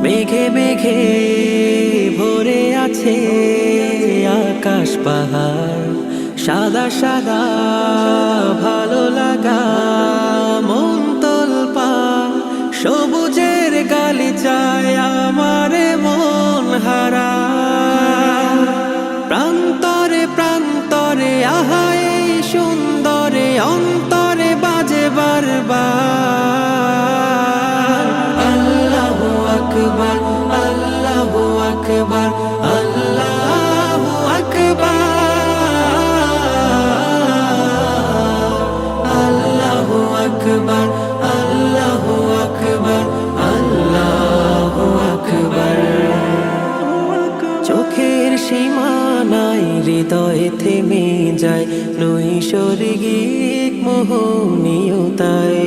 মেঘে মেঘে ভরে আছে আকাশ পাহাড়, সাদা সাদা ভালো লাগা মন তোলপাড়, সবুজের গালিচায় আমার মন হারা। প্রান্তরে প্রান্তরে আহা এই সুন্দরে অন্তরে বাজে বারবার আল্লাহু আকবার, আল্লাহু আকবার, আল্লাহু আকবার, আল্লাহু আকবার, আল্লাহু আকবার, আল্লাহু আকবার। চোখের সীমানায় হৃদয়ে থেমে যায় নৈসর্গিক মোহনীয়তায়,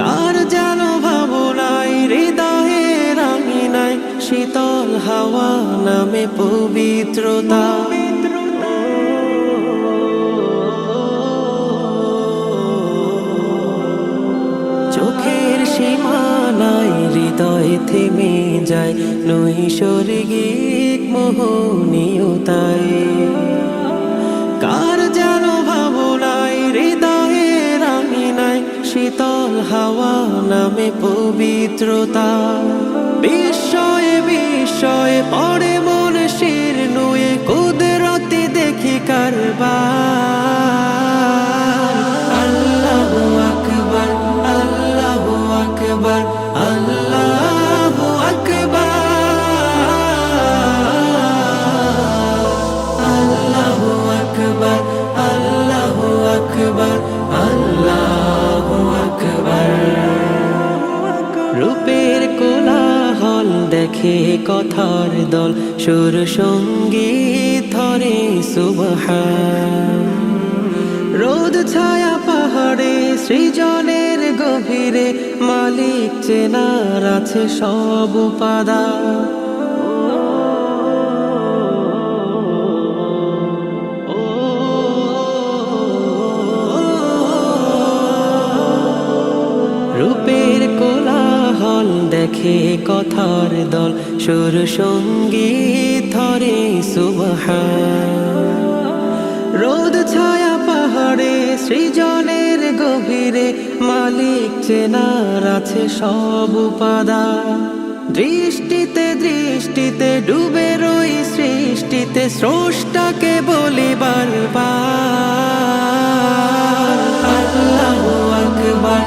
কার যেন ভাবনায় হৃদয়ের আঙিনায় শীতল হাওয়া নামে পবিত্রতা। চোখের সীমানায় হৃদয়ে থেমে যায় নৈসর্গিক মোহনীয়তায়, কার যেন ভাবনায় হৃদয়ের আঙিনায় শীতল হাওয়া নামে পবিত্রতা। বিস্ময়ে বিস্ময়ে পড়ে মন শির নুয়ে কুদরতি দেখি কারবার আল্লাহু আকবার, আল্লাহু আকবার, আল্লাহু আকবার, আল্লাহু আকবার, আল্লাহু আকবার, আল্লাহু আকবার। রূপের কোলাহল দেখে কথার দল, সুর সঙ্গীত ধরে সুবহান। রোদ ছায়া পাহাড়ে সৃজনের গভীরে মালিক চেনার আছে সব উপাদান। রূপের কোলাহল দেখে কথার দল, সুর সঙ্গীত ধরে সুবহান। রোদ ছায়া পাহাড়ে সৃজনের গভীরে মালিক চেনার আছে সব উপাদান। দৃষ্টিতে দৃষ্টিতে ডুবে রই সৃষ্টিতে স্রষ্টাকে বলি বারবার আল্লাহু আকবার,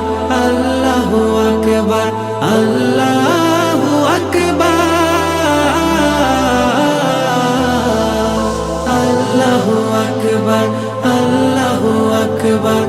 আল্লাহু আকবার, আল্লাহু আকবার, আল্লাহু আকবার, আল্লাহু আকবার,